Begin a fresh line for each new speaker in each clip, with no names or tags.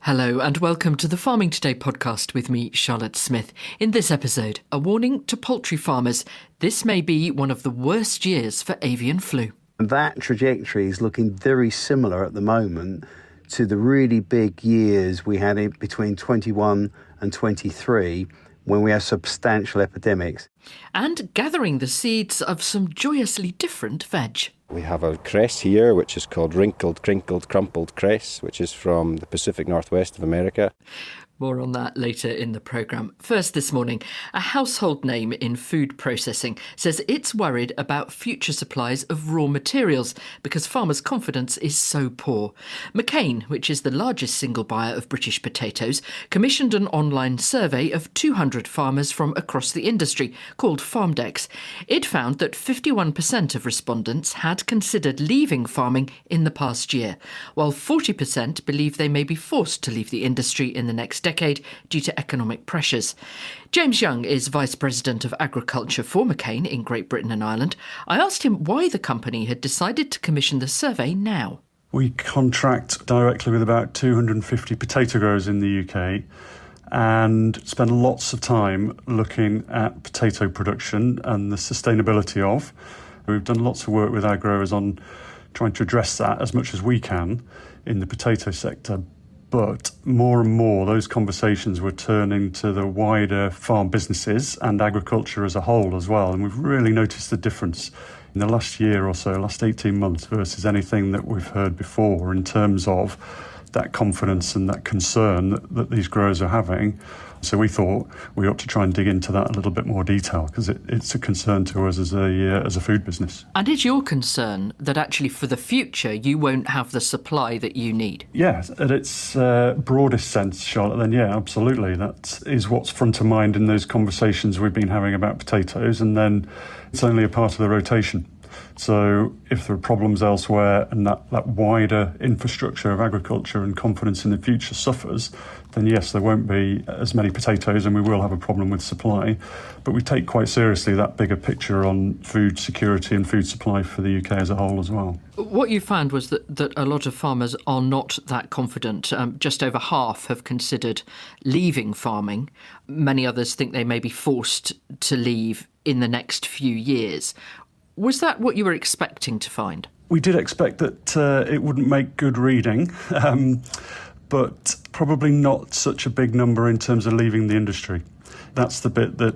Hello and welcome to the Farming Today podcast with me, Charlotte Smith. In this episode, a warning to poultry farmers. This may be one of the worst years for avian flu.
That trajectory is looking very similar at the moment to the really big years we had in between 21 and 23 when we had substantial epidemics.
And gathering the seeds of some joyously different veg.
We have a cress here, which is called Wrinkled Crinkled Crumpled Cress, which is from the Pacific Northwest of America.
More on that later in the programme. First this morning, a household name in food processing says it's worried about future supplies of raw materials because farmers' confidence is so poor. McCain, which is the largest single buyer of British potatoes, commissioned an online survey of 200 farmers from across the industry called Farmdex. It found that 51% of respondents had considered leaving farming in the past year, while 40% believe they may be forced to leave the industry in the next decade due to economic pressures. James Young is Vice President of Agriculture for McCain in Great Britain and Ireland. I asked him why the company had decided to commission the survey now.
We contract directly with about 250 potato growers in the UK and spend lots of time looking at potato production and the sustainability of. We've done lots of work with our growers on trying to address that as much as we can in the potato sector. But more and more, those conversations were turning to the wider farm businesses and agriculture as a whole as well. And we've really noticed the difference in the last year or so, last 18 months versus anything that we've heard before in terms of that confidence and that concern that these growers are having. So we thought we ought to try and dig into that a little bit more detail because it's a concern to us as a food business.
And is your concern that actually for the future you won't have the supply that you need?
Yeah, at its broadest sense, Charlotte, then yeah, absolutely. That is what's front of mind in those conversations we've been having about potatoes, and then it's only a part of the rotation. So if there are problems elsewhere and that wider infrastructure of agriculture and confidence in the future suffers, then yes, there won't be as many potatoes and we will have a problem with supply. But we take quite seriously that bigger picture on food security and food supply for the UK as a whole as well.
What you found was that a lot of farmers are not that confident. Just over half have considered leaving farming. Many others think they may be forced to leave in the next few years. Was that what you were expecting to find?
We did expect that it wouldn't make good reading, but probably not such a big number in terms of leaving the industry. That's the bit that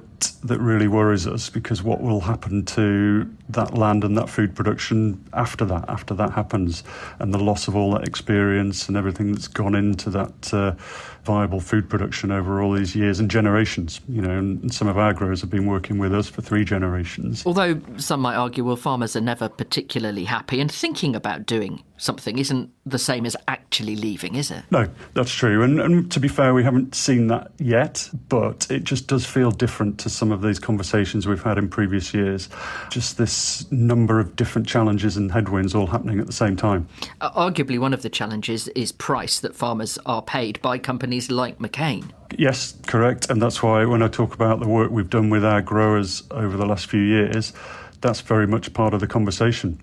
really worries us, because what will happen to that land and that food production after that happens, and the loss of all that experience and everything that's gone into that viable food production over all these years and generations. You know, and some of our growers have been working with us for 3 generations.
Although some might argue, well, farmers are never particularly happy, and thinking about doing something isn't the same as actually leaving, is it?
No, that's true. And to be fair, we haven't seen that yet, but it just does feel different to some of these conversations we've had in previous years. Just this number of different challenges and headwinds all happening at the same time.
Arguably, one of the challenges is price that farmers are paid by companies like McCain.
Yes, correct. And that's why when I talk about the work we've done with our growers over the last few years, that's very much part of the conversation.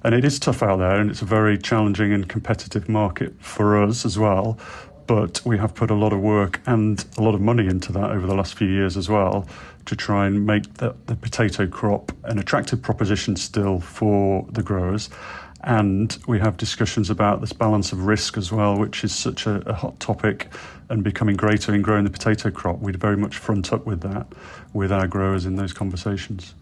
And it is tough out there, and it's a very challenging and competitive market for us as well. But we have put a lot of work and a lot of money into that over the last few years as well to try and make the potato crop an attractive proposition still for the growers. And we have discussions about this balance of risk as well, which is such a hot topic and becoming greater in growing the potato crop. We'd very much front up with that with our growers in those conversations.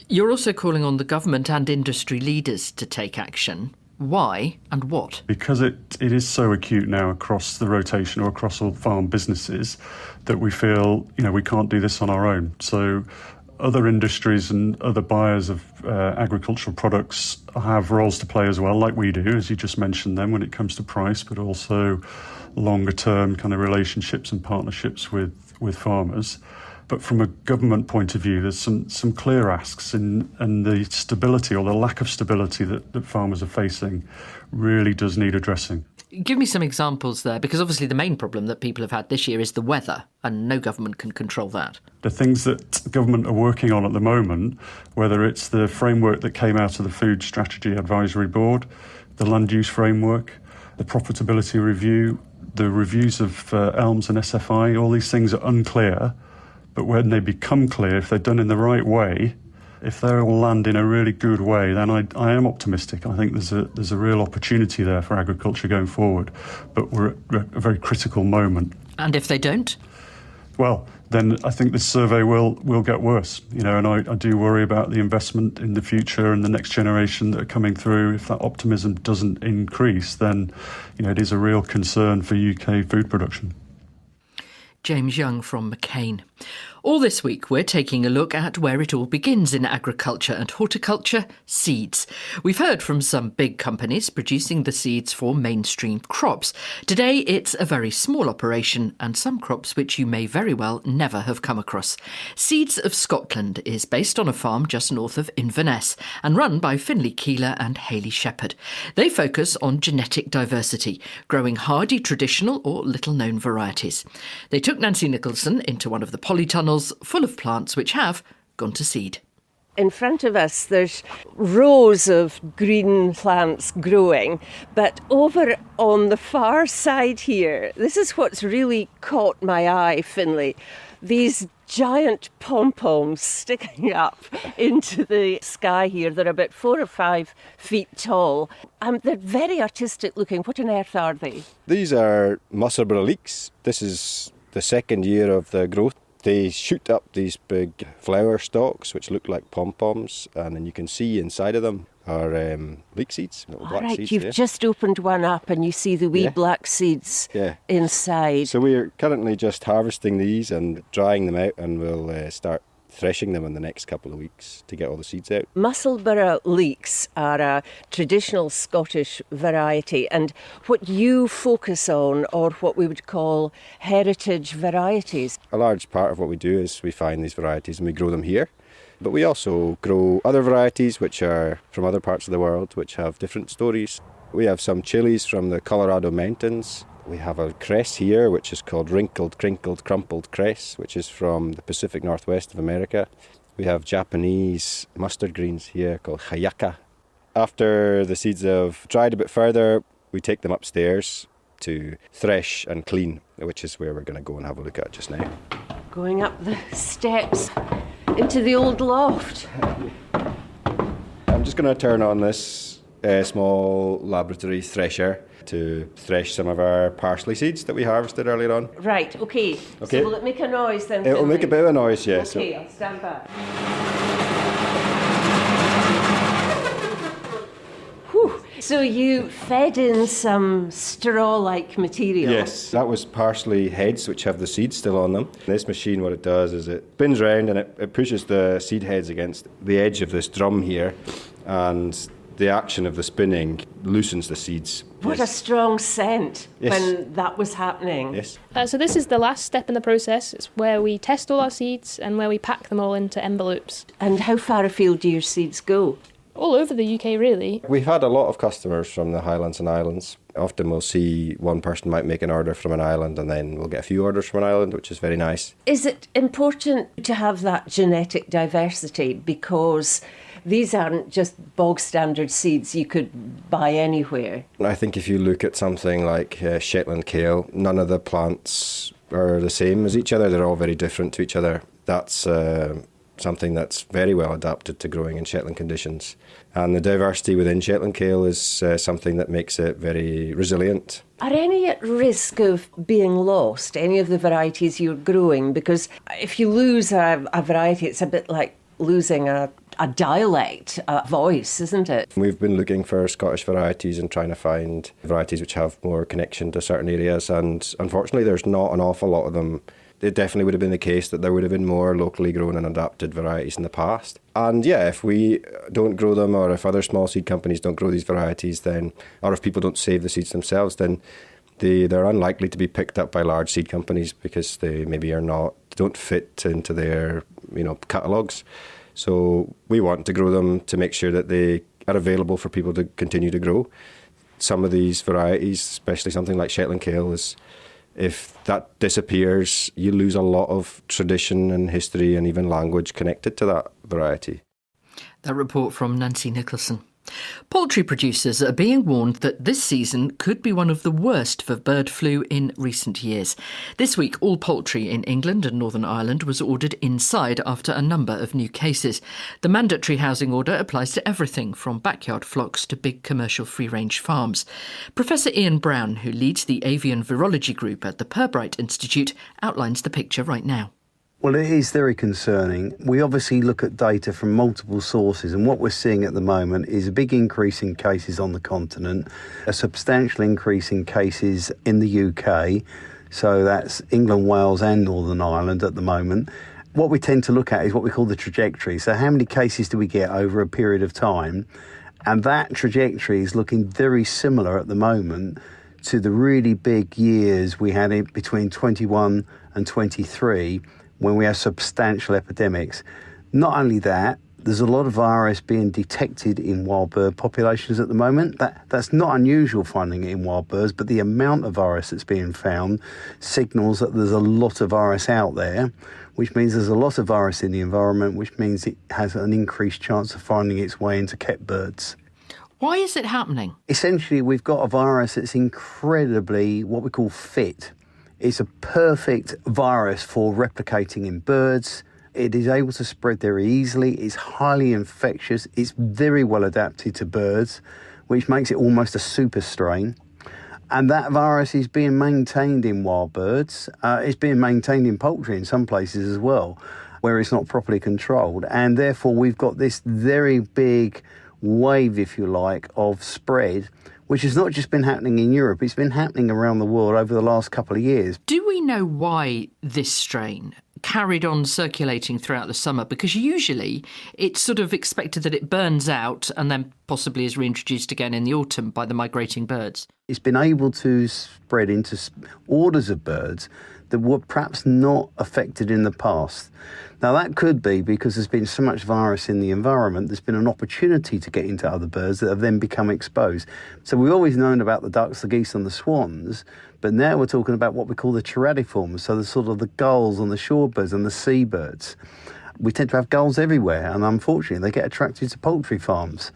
You're also calling on the government and industry leaders to take action. Why and what?
Because it is so acute now across the rotation or across all farm businesses that we feel, we can't do this on our own. So other industries and other buyers of agricultural products have roles to play as well, like we do, as you just mentioned them, when it comes to price, but also longer term kind of relationships and partnerships with farmers. But from a government point of view, there's some clear asks, and the stability or the lack of stability that farmers are facing really does need addressing.
Give me some examples there, because obviously the main problem that people have had this year is the weather, and no government can control that.
The things that government are working on at the moment, whether it's the framework that came out of the Food Strategy Advisory Board, the land use framework, the profitability review, The reviews of elms and SFI, all these things are unclear, but when they become clear, if they're done in the right way, if they all land in a really good way, then I am optimistic. I think there's a real opportunity there for agriculture going forward, but we're at a very critical moment.
And if they don't?
Well, then I think this survey will get worse, and I do worry about the investment in the future and the next generation that are coming through. If that optimism doesn't increase, then, it is a real concern for UK food production.
James Young from McCain. All this week, we're taking a look at where it all begins in agriculture and horticulture, seeds. We've heard from some big companies producing the seeds for mainstream crops. Today, it's a very small operation and some crops which you may very well never have come across. Seeds of Scotland is based on a farm just north of Inverness and run by Finlay Keeler and Hayley Shepherd. They focus on genetic diversity, growing hardy traditional or little-known varieties. They took Nancy Nicholson into one of the polytunnels full of plants which have gone to seed.
In front of us there's rows of green plants growing, but over on the far side here, this is what's really caught my eye, Finlay. These giant pom-poms sticking up into the sky here. They're about 4 or 5 feet tall. They're very artistic looking. What on earth are they?
These are Musselburgh leeks. This is the second year of the growth. They shoot up these big flower stalks which look like pom-poms, and then you can see inside of them are leek seeds, little black seeds.
You've just opened one up and you see the wee black seeds inside.
So we're currently just harvesting these and drying them out, and we'll start threshing them in the next couple of weeks to get all the seeds out.
Musselburgh leeks are a traditional Scottish variety, and what you focus on are what we would call heritage varieties.
A large part of what we do is we find these varieties and we grow them here. But we also grow other varieties which are from other parts of the world which have different stories. We have some chilies from the Colorado mountains. We have a cress here which is called Wrinkled Crinkled Crumpled Cress, which is from the Pacific Northwest of America. We have Japanese mustard greens here called hayaka. After the seeds have dried a bit further, we take them upstairs to thresh and clean, which is where we're going to go and have a look at just now.
Going up the steps into the old loft.
I'm just going to turn on this small laboratory thresher to thresh some of our parsley seeds that we harvested earlier on.
Right, okay. So will it make a noise then?
It'll make a bit of a noise, yes.
Okay, I'll stand back. Whew. So you fed in some straw-like material.
Yes, that was parsley heads which have the seeds still on them. This machine, what it does is it spins round and it pushes the seed heads against the edge of this drum here, and the action of the spinning loosens the seeds.
What a strong scent when that was happening.
Yes.
So this is the last step in the process. It's where we test all our seeds and where we pack them all into envelopes.
And how far afield do your seeds go?
All over the UK, really.
We've had a lot of customers from the Highlands and Islands. Often we'll see one person might make an order from an island, and then we'll get a few orders from an island, which is very nice.
Is it important to have that genetic diversity? Because these aren't just bog standard seeds you could buy anywhere.
I think if you look at something like Shetland kale, none of the plants are the same as each other. They're all very different to each other. That's something that's very well adapted to growing in Shetland conditions. And the diversity within Shetland kale is something that makes it very resilient.
Are any at risk of being lost, any of the varieties you're growing? Because if you lose a variety, it's a bit like losing a dialect, a voice, isn't it?
We've been looking for Scottish varieties and trying to find varieties which have more connection to certain areas, and unfortunately there's not an awful lot of them. It definitely would have been the case that there would have been more locally grown and adapted varieties in the past. And yeah, if we don't grow them, or if other small seed companies don't grow these varieties, then, or if people don't save the seeds themselves, then they're unlikely to be picked up by large seed companies because they maybe don't fit into their catalogues. So we want to grow them to make sure that they are available for people to continue to grow. Some of these varieties, especially something like Shetland kale, if that disappears, you lose a lot of tradition and history and even language connected to that variety.
That report from Nancy Nicholson. Poultry producers are being warned that this season could be one of the worst for bird flu in recent years. This week, all poultry in England and Northern Ireland was ordered inside after a number of new cases. The mandatory housing order applies to everything from backyard flocks to big commercial free-range farms. Professor Ian Brown, who leads the Avian Virology group at the Pirbright Institute, outlines the picture right now.
Well, it is very concerning. We obviously look at data from multiple sources, and what we're seeing at the moment is a big increase in cases on the continent, a substantial increase in cases in the UK, so that's England, Wales and Northern Ireland at the moment. What we tend to look at is what we call the trajectory. So how many cases do we get over a period of time? And that trajectory is looking very similar at the moment to the really big years we had in between 21 and 23, when we have substantial epidemics. Not only that, there's a lot of virus being detected in wild bird populations at the moment. That's not unusual finding it in wild birds, but the amount of virus that's being found signals that there's a lot of virus out there, which means there's a lot of virus in the environment, which means it has an increased chance of finding its way into kept birds.
Why is it happening?
Essentially, we've got a virus that's incredibly what we call fit. It's a perfect virus for replicating in birds. It is able to spread very easily. It's highly infectious. It's very well adapted to birds, which makes it almost a super strain. And that virus is being maintained in wild birds. It's being maintained in poultry in some places as well, where it's not properly controlled. And therefore, we've got this very big wave, if you like, of spread, which has not just been happening in Europe, it's been happening around the world over the last couple of years.
Do we know why this strain carried on circulating throughout the summer? Because usually it's sort of expected that it burns out and then possibly is reintroduced again in the autumn by the migrating birds.
It's been able to spread into orders of birds that were perhaps not affected in the past. Now, that could be because there's been so much virus in the environment, there's been an opportunity to get into other birds that have then become exposed. So we've always known about the ducks, the geese and the swans, but now we're talking about what we call the terrariforms, so the sort of the gulls and the shorebirds and the seabirds. We tend to have gulls everywhere, and unfortunately they get attracted to poultry farms.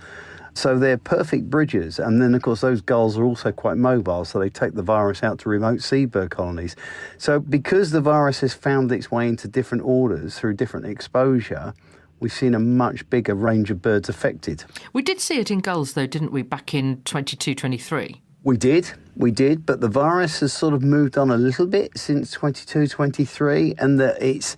So they're perfect bridges, and then of course those gulls are also quite mobile, so they take the virus out to remote seabird colonies. So because the virus has found its way into different orders through different exposure, we've seen a much bigger range of birds affected.
We did see it in gulls though, didn't we, back in 22-23?
We did, but the virus has sort of moved on a little bit since 22-23, and that it's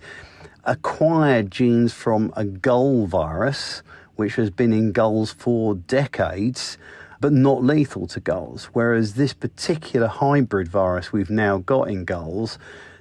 acquired genes from a gull virus, which has been in gulls for decades, but not lethal to gulls. Whereas this particular hybrid virus we've now got in gulls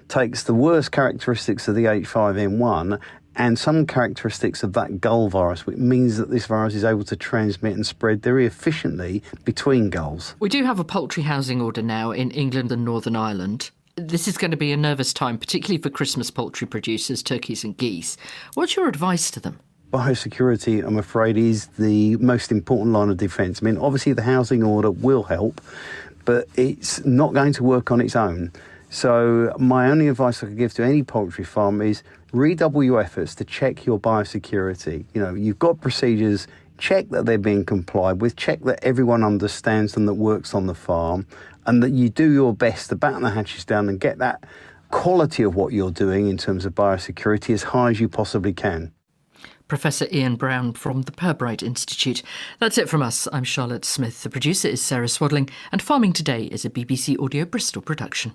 takes the worst characteristics of the H5N1 and some characteristics of that gull virus, which means that this virus is able to transmit and spread very efficiently between gulls.
We do have a poultry housing order now in England and Northern Ireland. This is going to be a nervous time, particularly for Christmas poultry producers, turkeys and geese. What's your advice to them?
Biosecurity, I'm afraid, is the most important line of defence. I mean, obviously the housing order will help, but it's not going to work on its own. So my only advice I could give to any poultry farm is redouble your efforts to check your biosecurity. You know, you've got procedures, check that they're being complied with, check that everyone understands them that works on the farm, and that you do your best to batten the hatches down and get that quality of what you're doing in terms of biosecurity as high as you possibly can.
Professor Ian Brown from the Pirbright Institute. That's it from us. I'm Charlotte Smith. The producer is Sarah Swadling, and Farming Today is a BBC Audio Bristol production.